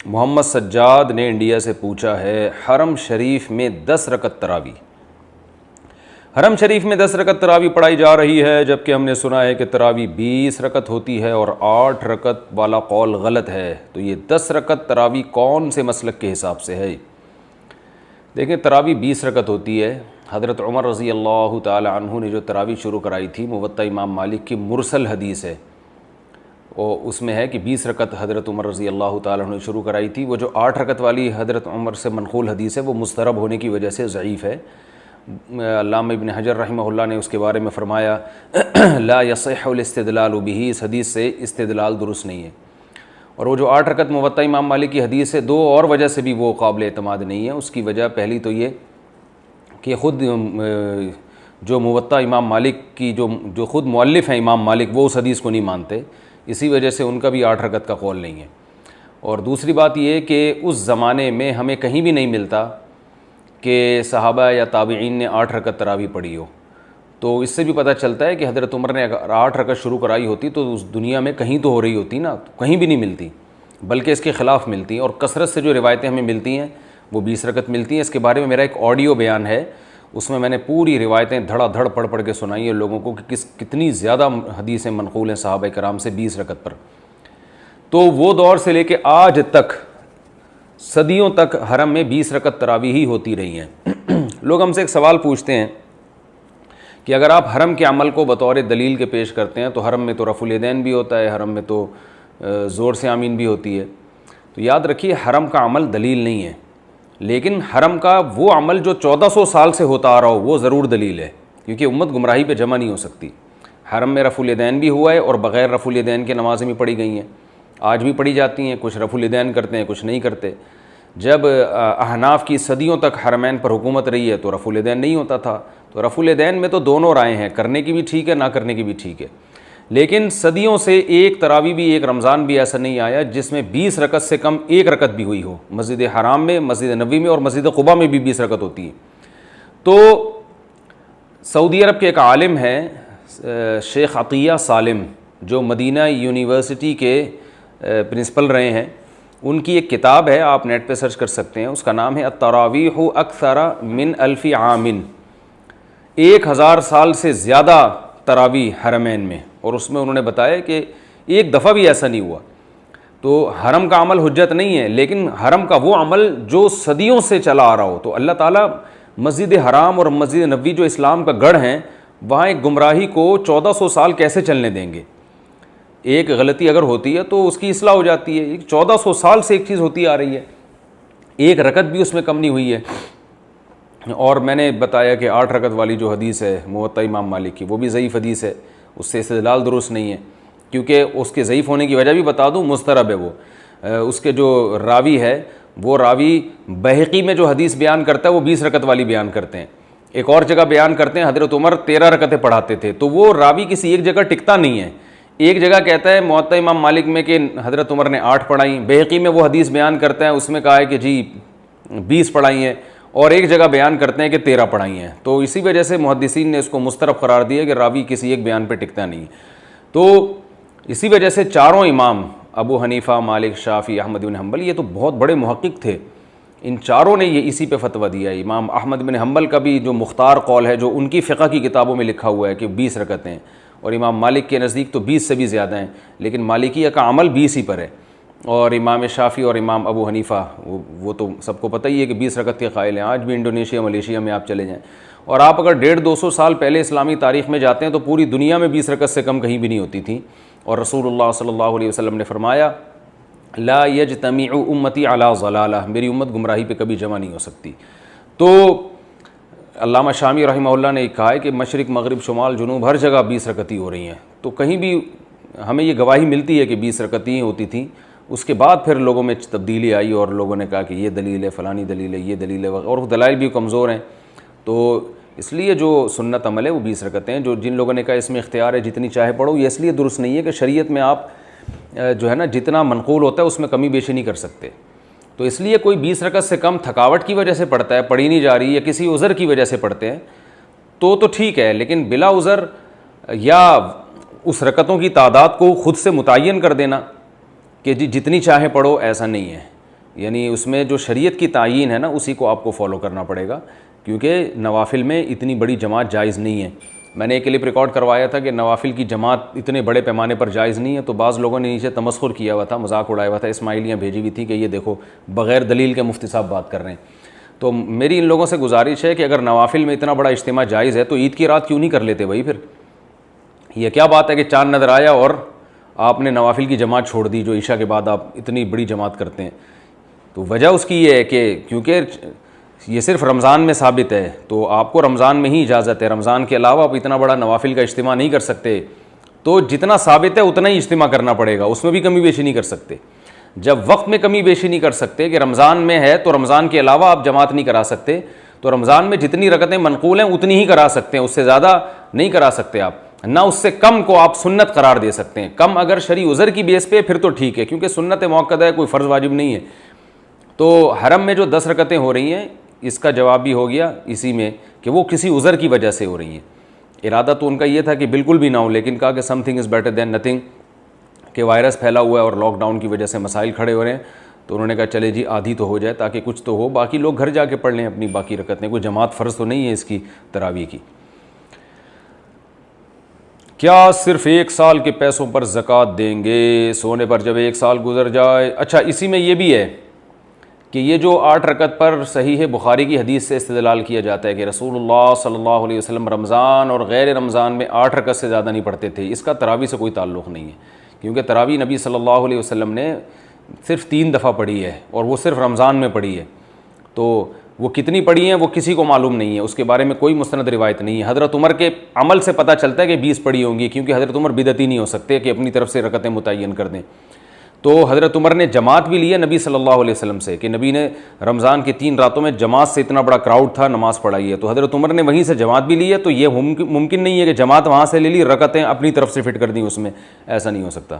محمد سجاد نے انڈیا سے پوچھا ہے، حرم شریف میں 10 رکعت تراویح، حرم شریف میں 10 رکعت تراویح پڑھائی جا رہی ہے، جبکہ ہم نے سنا ہے کہ تراویح 20 رکعت ہوتی ہے اور 8 رکعت والا قول غلط ہے، تو یہ 10 رکعت تراویح کون سے مسلک کے حساب سے ہے؟ دیکھیں، تراویح 20 رکعت ہوتی ہے۔ حضرت عمر رضی اللہ تعالی عنہ نے جو تراویح شروع کرائی تھی، موطا امام مالک کی مرسل حدیث ہے، اور اس میں ہے کہ 20 رکعت حضرت عمر رضی اللہ تعالی عنہ نے شروع کرائی تھی۔ وہ جو 8 رکعت والی حضرت عمر سے منقول حدیث ہے وہ مضطرب ہونے کی وجہ سے ضعیف ہے۔ علامہ ابن حجر رحمہ اللہ نے اس کے بارے میں فرمایا لا یصح الاستدلال بہ، اس حدیث سے استدلال درست نہیں ہے۔ اور وہ جو 8 رکعت موطا امام مالک کی حدیث ہے، 2 اور وجہ سے بھی وہ قابل اعتماد نہیں ہے۔ اس کی وجہ پہلی تو یہ کہ خود جو موطا امام مالک کی جو خود مؤلف ہیں امام مالک، وہ اس حدیث کو نہیں مانتے، اسی وجہ سے ان کا بھی 8 رکعت کا قول نہیں ہے۔ اور دوسری بات یہ کہ اس زمانے میں ہمیں کہیں بھی نہیں ملتا کہ صحابہ یا تابعین نے 8 رکعت تراویح پڑھی ہو، تو اس سے بھی پتہ چلتا ہے کہ حضرت عمر نے اگر 8 رکعت شروع کرائی ہوتی تو اس دنیا میں کہیں تو ہو رہی ہوتی نا، کہیں بھی نہیں ملتی، بلکہ اس کے خلاف ملتی ہیں۔ اور کثرت سے جو روایتیں ہمیں ملتی ہیں وہ 20 رکعت ملتی ہیں۔ اس کے بارے میں میرا ایک آڈیو بیان ہے، اس میں نے پوری روایتیں دھڑا دھڑ پڑھ کے سنائی ہیں لوگوں کو کہ کتنی زیادہ حدیثیں منقول ہیں صحابہ کرام سے 20 رکعت پر۔ تو وہ دور سے لے کے آج تک، صدیوں تک حرم میں 20 رکعت تراویح ہی ہوتی رہی ہیں۔ لوگ ہم سے ایک سوال پوچھتے ہیں کہ اگر آپ حرم کے عمل کو بطور دلیل کے پیش کرتے ہیں تو حرم میں تو رفع الیدین بھی ہوتا ہے، حرم میں تو زور سے آمین بھی ہوتی ہے، تو یاد رکھیے حرم کا عمل دلیل نہیں ہے، لیکن حرم کا وہ عمل جو 1400 سال سے ہوتا آ رہا ہو وہ ضرور دلیل ہے، کیونکہ امت گمراہی پہ جمع نہیں ہو سکتی۔ حرم میں رفع الیدین بھی ہوا ہے اور بغیر رفع الیدین کے نمازیں بھی پڑھی گئی ہیں، آج بھی پڑھی جاتی ہیں، کچھ رفع الیدین کرتے ہیں کچھ نہیں کرتے۔ جب احناف کی صدیوں تک حرمین پر حکومت رہی ہے تو رفع الیدین نہیں ہوتا تھا، تو رفع الیدین میں تو دونوں رائے ہیں، کرنے کی بھی ٹھیک ہے، نہ کرنے کی بھی ٹھیک ہے۔ لیکن صدیوں سے ایک تراویح بھی، ایک رمضان بھی ایسا نہیں آیا جس میں 20 رکعت سے کم ایک رکعت بھی ہوئی ہو۔ مسجد حرام میں، مسجد نبوی میں اور مسجد قباء میں بھی 20 رکعت ہوتی ہے۔ تو سعودی عرب کے ایک عالم ہیں شیخ عطیہ سالم، جو مدینہ یونیورسٹی کے پرنسپل رہے ہیں، ان کی ایک کتاب ہے، آپ نیٹ پہ سرچ کر سکتے ہیں، اس کا نام ہے التراویح اکثر من 1000 عام، 1000 سال سے زیادہ تراویح حرمین میں، اور اس میں انہوں نے بتایا کہ ایک دفعہ بھی ایسا نہیں ہوا۔ تو حرم کا عمل حجت نہیں ہے، لیکن حرم کا وہ عمل جو صدیوں سے چلا آ رہا ہو، تو اللہ تعالیٰ مسجد حرام اور مسجد نبوی جو اسلام کا گڑھ ہیں، وہاں ایک گمراہی کو 1400 سال کیسے چلنے دیں گے؟ ایک غلطی اگر ہوتی ہے تو اس کی اصلاح ہو جاتی ہے، 1400 سال سے ایک چیز ہوتی آ رہی ہے، ایک رکعت بھی اس میں کم نہیں ہوئی ہے۔ اور میں نے بتایا کہ 8 رکعت والی جو حدیث ہے موطا امام مالک کی، وہ بھی ضعیف حدیث ہے، اس سے استدلال درست نہیں ہے، کیونکہ اس کے ضعیف ہونے کی وجہ بھی بتا دوں، مضطرب ہے وہ۔ اس کے جو راوی ہے وہ راوی بہقی میں جو حدیث بیان کرتا ہے وہ 20 رکعت والی بیان کرتے ہیں، ایک اور جگہ بیان کرتے ہیں حضرت عمر 13 رکعتیں پڑھاتے تھے، تو وہ راوی کسی ایک جگہ ٹکتا نہیں ہے۔ ایک جگہ کہتا ہے موطا امام مالک میں کہ حضرت عمر نے 8 پڑھائیں، بہقی میں وہ حدیث بیان کرتا ہے، اس میں کہا ہے کہ جی 20 پڑھائی ہیں، اور ایک جگہ بیان کرتے ہیں کہ 13 پڑھائی ہیں۔ تو اسی وجہ سے محدثین نے اس کو مضطرب قرار دیا کہ راوی کسی ایک بیان پہ ٹکتا نہیں۔ تو اسی وجہ سے چاروں امام ابو حنیفہ، مالک، شافعی، احمد بن حنبل، یہ تو بہت بڑے محقق تھے، ان چاروں نے یہ اسی پہ فتویٰ دیا ہے۔ امام احمد بن حنبل کا بھی جو مختار قول ہے، جو ان کی فقہ کی کتابوں میں لکھا ہوا ہے کہ 20 رکعتیں، اور امام مالک کے نزدیک تو 20 سے بھی زیادہ ہیں، لیکن مالکیہ کا عمل 20 ہی پر ہے۔ اور امام شافعی اور امام ابو حنیفہ وہ تو سب کو پتہ ہی ہے کہ 20 رکعت کے قائل ہیں۔ آج بھی انڈونیشیا، ملیشیا میں آپ چلے جائیں، اور آپ اگر 150-200 سال پہلے اسلامی تاریخ میں جاتے ہیں تو پوری دنیا میں 20 رکعت سے کم کہیں بھی نہیں ہوتی تھی، اور رسول اللہ صلی اللہ علیہ وسلم نے فرمایا لا یجتمع امتی علی ضلالہ، میری امت گمراہی پہ کبھی جمع نہیں ہو سکتی۔ تو علامہ شامی رحمہ اللہ نے کہا ہے کہ مشرق، مغرب، شمال، جنوب ہر جگہ 20 رکعتیں ہو رہی ہیں، تو کہیں بھی ہمیں یہ گواہی ملتی ہے کہ 20 رکعتیں ہوتی تھیں۔ اس کے بعد پھر لوگوں میں تبدیلی آئی اور لوگوں نے کہا کہ یہ دلیل ہے، فلانی دلیل ہے، یہ دلیل ہے، اور وہ دلائل بھی کمزور ہیں۔ تو اس لیے جو سنت عمل ہے وہ 20 رکعتیں ہیں۔ جو جن لوگوں نے کہا اس میں اختیار ہے جتنی چاہے پڑھو، یہ اس لیے درست نہیں ہے کہ شریعت میں آپ جو ہے نا جتنا منقول ہوتا ہے اس میں کمی بیشی نہیں کر سکتے۔ تو اس لیے کوئی 20 رکعت سے کم تھکاوٹ کی وجہ سے پڑھتا ہے، پڑھی نہیں جا رہی، یا کسی عذر کی وجہ سے پڑھتے ہیں تو ٹھیک ہے، لیکن بلا عذر یا اس رکعتوں کی تعداد کو خود سے متعین کر دینا کہ جی جتنی چاہے پڑھو، ایسا نہیں ہے۔ یعنی اس میں جو شریعت کی تعیین ہے نا اسی کو آپ کو فالو کرنا پڑے گا، کیونکہ نوافل میں اتنی بڑی جماعت جائز نہیں ہے۔ میں نے ایک کلپ ریکارڈ کروایا تھا کہ نوافل کی جماعت اتنے بڑے پیمانے پر جائز نہیں ہے، تو بعض لوگوں نے نیچے تمسخر کیا ہوا تھا، مذاق اڑایا ہوا تھا، اسماعیلیاں بھیجی ہوئی تھی کہ یہ دیکھو بغیر دلیل کے مفتی صاحب بات کر رہے ہیں۔ تو میری ان لوگوں سے گزارش ہے کہ اگر نوافل میں اتنا بڑا اجتماع جائز ہے تو عید کی رات کیوں نہیں کر لیتے بھائی؟ پھر یہ کیا بات ہے کہ چاند نظر آیا اور آپ نے نوافل کی جماعت چھوڑ دی جو عشاء کے بعد آپ اتنی بڑی جماعت کرتے ہیں؟ تو وجہ اس کی یہ ہے کہ کیونکہ یہ صرف رمضان میں ثابت ہے، تو آپ کو رمضان میں ہی اجازت ہے، رمضان کے علاوہ آپ اتنا بڑا نوافل کا اجتماع نہیں کر سکتے، تو جتنا ثابت ہے اتنا ہی اجتماع کرنا پڑے گا، اس میں بھی کمی بیشی نہیں کر سکتے۔ جب وقت میں کمی بیشی نہیں کر سکتے کہ رمضان میں ہے تو رمضان کے علاوہ آپ جماعت نہیں کرا سکتے، تو رمضان میں جتنی رکعتیں منقول ہیں اتنی ہی کرا سکتے ہیں، اس سے زیادہ نہیں کرا سکتے آپ، نہ اس سے کم کو آپ سنت قرار دے سکتے ہیں۔ کم اگر شرعی عذر کی بیس پہ پھر تو ٹھیک ہے، کیونکہ سنت موقدہ ہے، کوئی فرض واجب نہیں ہے۔ تو حرم میں جو 10 رکعتیں ہو رہی ہیں اس کا جواب بھی ہو گیا اسی میں کہ وہ کسی عذر کی وجہ سے ہو رہی ہیں۔ ارادہ تو ان کا یہ تھا کہ بالکل بھی نہ ہو، لیکن کہا کہ some thing is better than nothing, کہ وائرس پھیلا ہوا ہے اور لاک ڈاؤن کی وجہ سے مسائل کھڑے ہو رہے ہیں، تو انہوں نے کہا چلے جی آدھی تو ہو جائے تاکہ کچھ تو ہو، باقی لوگ گھر جا کے پڑھ لیں اپنی باقی رکعتیں، کوئی جماعت فرض تو نہیں ہے اس کی تراویح کی۔ کیا صرف 1 سال کے پیسوں پر زکوٰۃ دیں گے سونے پر جب 1 سال گزر جائے؟ اچھا، اسی میں یہ بھی ہے کہ یہ جو 8 رکعت پر صحیح بخاری کی حدیث سے استدلال کیا جاتا ہے کہ رسول اللہ صلی اللہ علیہ وسلم رمضان اور غیر رمضان میں 8 رکعت سے زیادہ نہیں پڑھتے تھے، اس کا تراویح سے کوئی تعلق نہیں ہے، کیونکہ تراویح نبی صلی اللہ علیہ وسلم نے صرف 3 دفعہ پڑھی ہے اور وہ صرف رمضان میں پڑھی ہے، تو وہ کتنی پڑھی ہیں وہ کسی کو معلوم نہیں ہے، اس کے بارے میں کوئی مستند روایت نہیں ہے۔ حضرت عمر کے عمل سے پتہ چلتا ہے کہ 20 پڑھی ہوں گی، کیونکہ حضرت عمر بدعتی نہیں ہو سکتے کہ اپنی طرف سے رکعتیں متعین کر دیں۔ تو حضرت عمر نے جماعت بھی لی ہے نبی صلی اللہ علیہ وسلم سے، کہ نبی نے رمضان کی 3 راتوں میں جماعت سے اتنا بڑا کراؤڈ تھا نماز پڑھائی ہے، تو حضرت عمر نے وہیں سے جماعت بھی لی ہے، تو یہ ممکن نہیں ہے کہ جماعت وہاں سے لے لی، رکعتیں اپنی طرف سے فٹ کر دیں اس میں، ایسا نہیں ہو سکتا۔